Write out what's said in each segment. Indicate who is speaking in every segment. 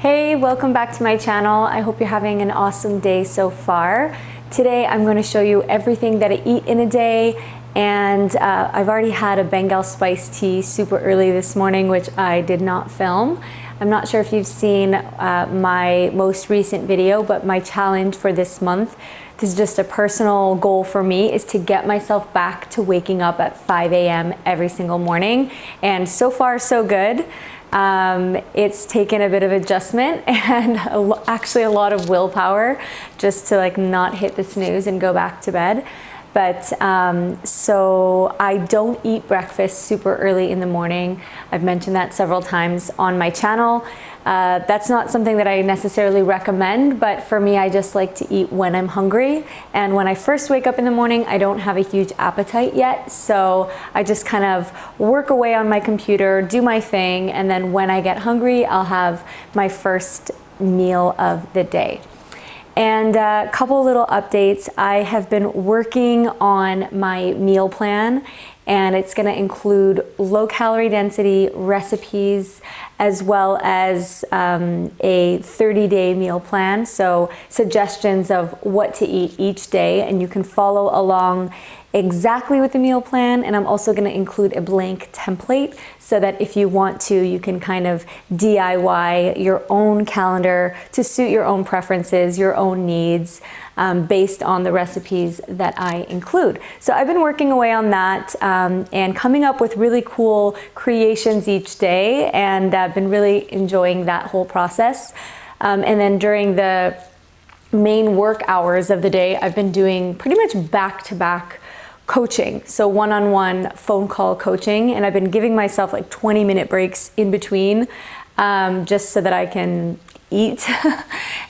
Speaker 1: Hey, welcome back to my channel. I hope you're having an awesome day so far. Today I'm going to show you everything that I eat in a day, and I've already had a Bengal spiced tea super early this morning, which I did not film. I'm not sure if you've seen my most recent video, but my challenge for this month, this is just a personal goal for me, is to get myself back to waking up at 5 a.m. every single morning, and so far so good. It's taken a bit of adjustment and actually a lot of willpower just to not hit the snooze and go back to bed. But so I don't eat breakfast super early in the morning. I've mentioned that several times on my channel. That's not something that I necessarily recommend, but for me, I just like to eat when I'm hungry. And when I first wake up in the morning, I don't have a huge appetite yet. So I just kind of work away on my computer, do my thing, and then when I get hungry, I'll have my first meal of the day. And a couple little updates. I have been working on my meal plan, and it's going to include low calorie density recipes as well as a 30-day meal plan. So suggestions of what to eat each day, and you can follow along exactly with the meal plan. And I'm also going to include a blank template so that if you want to, you can kind of DIY your own calendar to suit your own preferences, your own needs, based on the recipes that I include. So I've been working away on that and coming up with really cool creations each day, and I've been really enjoying that whole process. And then during the main work hours of the day, I've been doing pretty much back-to-back coaching, so one-on-one phone call coaching, and I've been giving myself 20-minute breaks in between, just so that I can eat.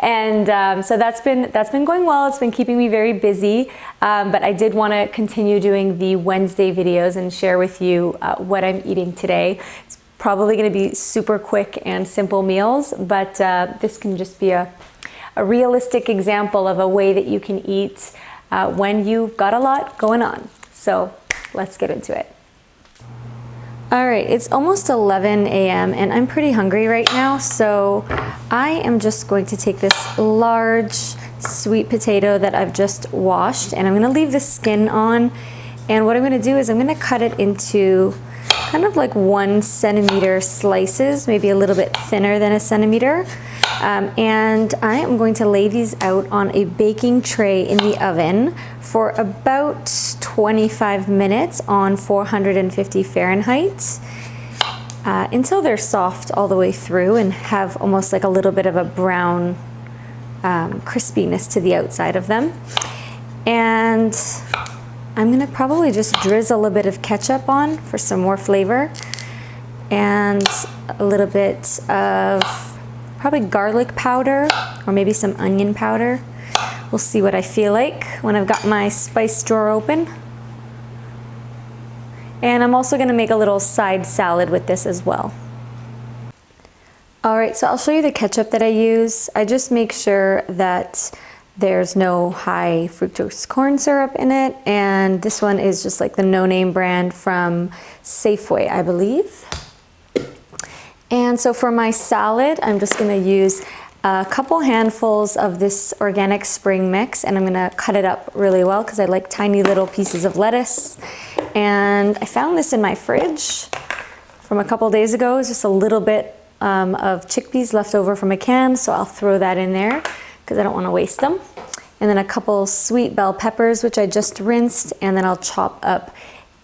Speaker 1: And so that's been going well. It's been keeping me very busy, but I did want to continue doing the Wednesday videos and share with you what I'm eating today. It's probably going to be super quick and simple meals, but this can just be a realistic example of a way that you can eat when you've got a lot going on. So let's get into it. All right, it's almost 11 a.m. and I'm pretty hungry right now, so I am just going to take this large sweet potato that I've just washed, and I'm gonna leave the skin on, and what I'm gonna do is I'm gonna cut it into kind of 1 centimeter slices, maybe a little bit thinner than a centimeter. And I am going to lay these out on a baking tray in the oven for about 25 minutes on 450 Fahrenheit until they're soft all the way through and have almost a little bit of a brown crispiness to the outside of them. And I'm gonna probably just drizzle a bit of ketchup on for some more flavor, and a little bit of probably garlic powder or maybe some onion powder. We'll see what I feel like when I've got my spice drawer open. And I'm also gonna make a little side salad with this as well. All right, so I'll show you the ketchup that I use. I just make sure that there's no high fructose corn syrup in it, and this one is just the no-name brand from Safeway, I believe. And so for my salad, I'm just gonna use a couple handfuls of this organic spring mix, and I'm gonna cut it up really well because I like tiny little pieces of lettuce. And I found this in my fridge from a couple days ago. It's just a little bit of chickpeas left over from a can, so I'll throw that in there because I don't wanna waste them. And then a couple sweet bell peppers, which I just rinsed, and then I'll chop up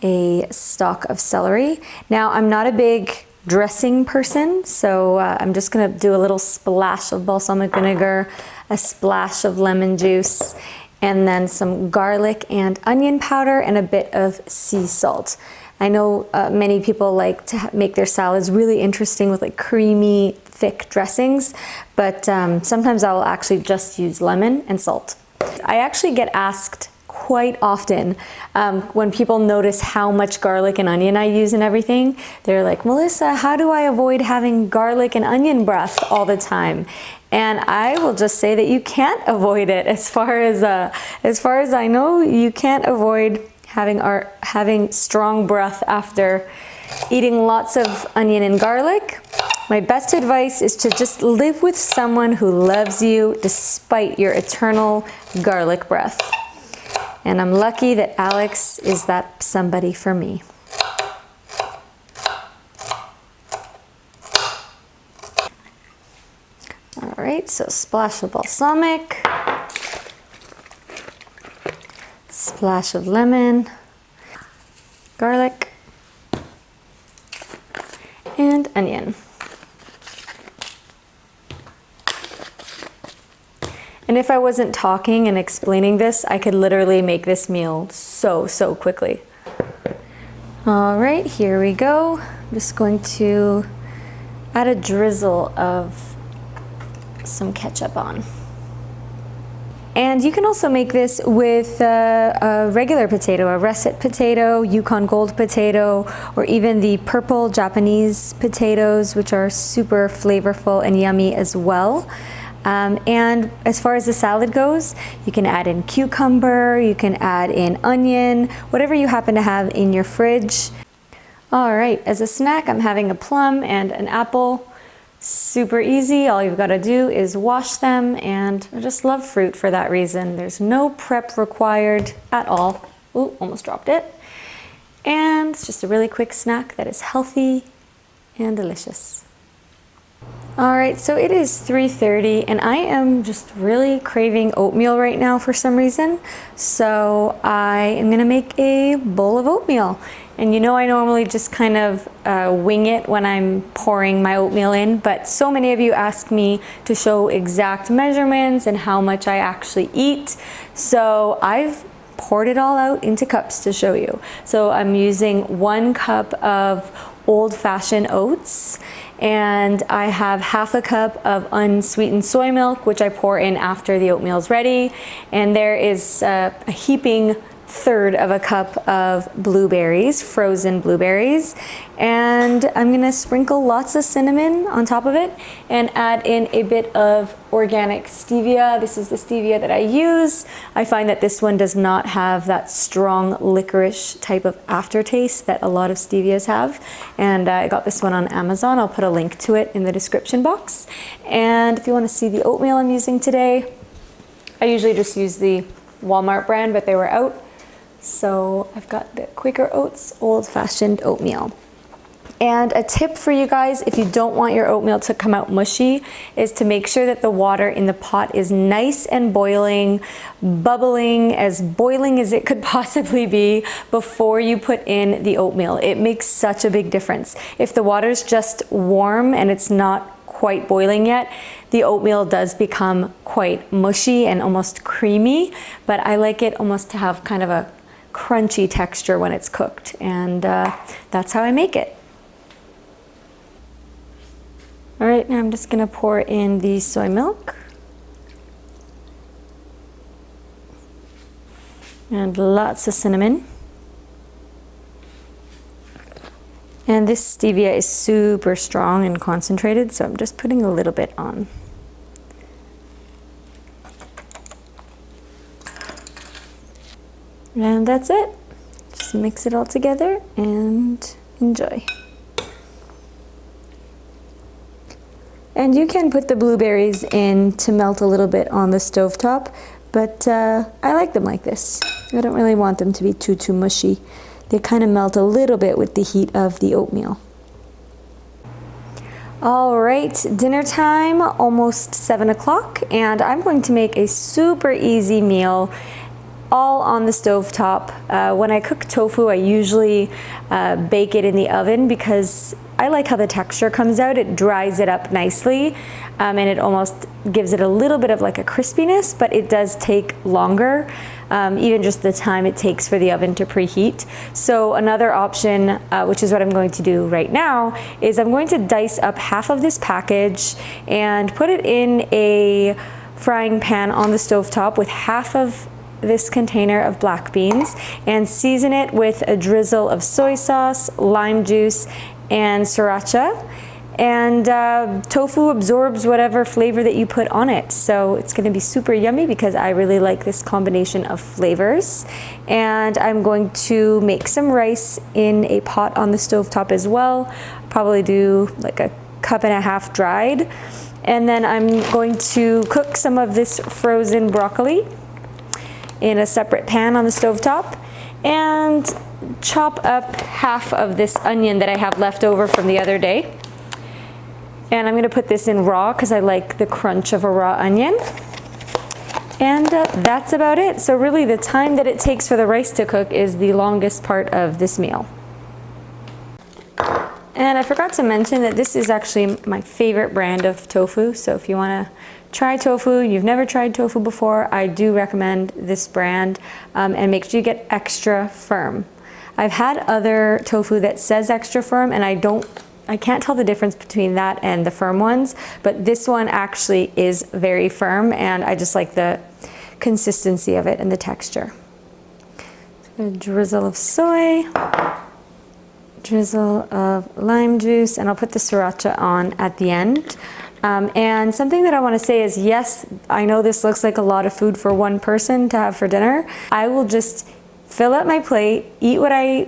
Speaker 1: a stalk of celery. Now, I'm not a big dressing person, so I'm just gonna do a little splash of balsamic vinegar, a splash of lemon juice, and then some garlic and onion powder and a bit of sea salt. I know many people like to make their salads really interesting with creamy, thick dressings, but sometimes I'll actually just use lemon and salt. I actually get asked quite often when people notice how much garlic and onion I use in everything. They're like, Melissa, how do I avoid having garlic and onion breath all the time? And I will just say that you can't avoid it. As far as I know, you can't avoid having strong breath after eating lots of onion and garlic. My best advice is to just live with someone who loves you despite your eternal garlic breath. And I'm lucky that Alex is that somebody for me. All right, so splash of balsamic, splash of lemon, garlic, and onion. And if I wasn't talking and explaining this, I could literally make this meal so quickly. All right, here we go. I'm just going to add a drizzle of some ketchup on. And you can also make this with a regular potato, a russet potato, Yukon Gold potato, or even the purple Japanese potatoes, which are super flavorful and yummy as well. And as far as the salad goes, you can add in cucumber, you can add in onion, whatever you happen to have in your fridge. All right, as a snack, I'm having a plum and an apple. Super easy. All you've got to do is wash them, and I just love fruit for that reason. There's no prep required at all. Ooh, almost dropped it. And it's just a really quick snack that is healthy and delicious. All right, so it is 3:30 and I am just really craving oatmeal right now for some reason. So I am gonna make a bowl of oatmeal. And you know I normally just kind of wing it when I'm pouring my oatmeal in, but so many of you ask me to show exact measurements and how much I actually eat. So I've poured it all out into cups to show you. So I'm using 1 cup of old-fashioned oats, and I have half a cup of unsweetened soy milk, which I pour in after the oatmeal is ready. And there is a heaping third of a cup of blueberries, frozen blueberries. And I'm gonna sprinkle lots of cinnamon on top of it and add in a bit of organic stevia. This is the stevia that I use. I find that this one does not have that strong licorice type of aftertaste that a lot of stevias have. And I got this one on Amazon. I'll put a link to it in the description box. And if you wanna see the oatmeal I'm using today, I usually just use the Walmart brand, but they were out. So I've got the Quaker Oats old-fashioned oatmeal. And a tip for you guys, if you don't want your oatmeal to come out mushy, is to make sure that the water in the pot is nice and boiling, bubbling, as boiling as it could possibly be before you put in the oatmeal. It makes such a big difference. If the water's just warm and it's not quite boiling yet, the oatmeal does become quite mushy and almost creamy, but I like it almost to have kind of a crunchy texture when it's cooked, and that's how I make it. All right, now I'm just gonna pour in the soy milk. And lots of cinnamon. And this stevia is super strong and concentrated, so I'm just putting a little bit on. And that's it. Just mix it all together and enjoy. And you can put the blueberries in to melt a little bit on the stovetop, but I like them like this. I don't really want them to be too mushy. They kind of melt a little bit with the heat of the oatmeal. All right, dinner time, almost 7 o'clock, and I'm going to make a super easy meal all on the stovetop. When I cook tofu, I usually bake it in the oven because I like how the texture comes out. It dries it up nicely, and it almost gives it a little bit of like a crispiness, but it does take longer, even just the time it takes for the oven to preheat. So another option, which is what I'm going to do right now, is I'm going to dice up half of this package and put it in a frying pan on the stovetop with half of this container of black beans and season it with a drizzle of soy sauce, lime juice, and sriracha. And tofu absorbs whatever flavor that you put on it. So it's gonna be super yummy because I really like this combination of flavors. And I'm going to make some rice in a pot on the stovetop as well. Probably do like a cup and a half dried. And then I'm going to cook some of this frozen broccoli in a separate pan on the stovetop, and chop up half of this onion that I have left over from the other day. And I'm gonna put this in raw because I like the crunch of a raw onion. And that's about it. So really the time that it takes for the rice to cook is the longest part of this meal. And I forgot to mention that this is actually my favorite brand of tofu. So if you wanna try tofu, you've never tried tofu before, I do recommend this brand, and make sure you get extra firm. I've had other tofu that says extra firm, and I can't tell the difference between that and the firm ones, but this one actually is very firm, and I just like the consistency of it and the texture. So a drizzle of soy, drizzle of lime juice, and I'll put the sriracha on at the end. And something that I want to say is, yes, I know this looks like a lot of food for one person to have for dinner. I will just fill up my plate, eat what I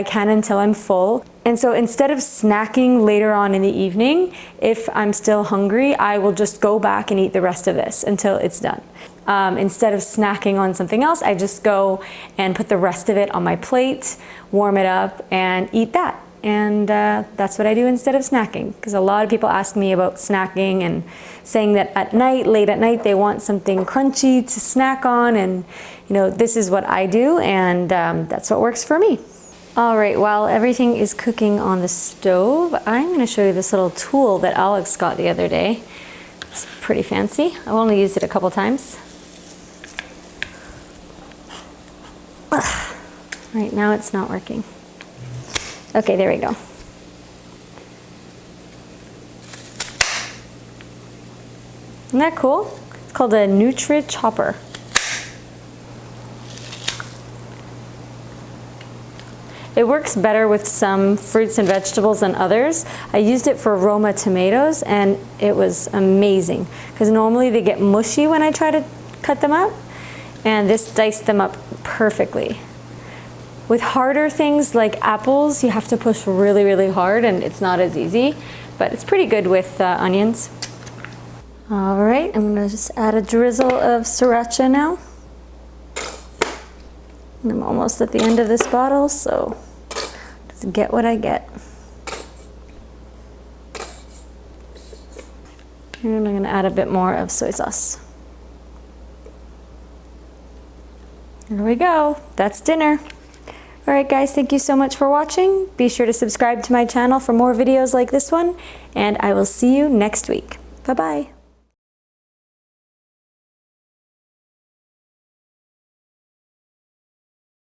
Speaker 1: can until I'm full. And so instead of snacking later on in the evening, if I'm still hungry, I will just go back and eat the rest of this until it's done. Instead of snacking on something else, I just go and put the rest of it on my plate, warm it up, and eat that. And that's what I do instead of snacking, because a lot of people ask me about snacking and saying that at night, late at night, they want something crunchy to snack on, and this is what I do, and that's what works for me. All right, while everything is cooking on the stove, I'm going to show you this little tool that Alex got the other day. It's pretty fancy. I've only used it a couple times. Right now it's not working. Okay, there we go. Isn't that cool? It's called a Nutri-Chopper. It works better with some fruits and vegetables than others. I used it for Roma tomatoes, and it was amazing, because normally they get mushy when I try to cut them up, and this diced them up perfectly. With harder things like apples, you have to push really, really hard, and it's not as easy, but it's pretty good with onions. All right, I'm gonna just add a drizzle of sriracha now. And I'm almost at the end of this bottle, so just get what I get. And I'm gonna add a bit more of soy sauce. There we go, that's dinner. All right guys, thank you so much for watching. Be sure to subscribe to my channel for more videos like this one, and I will see you next week. Bye-bye.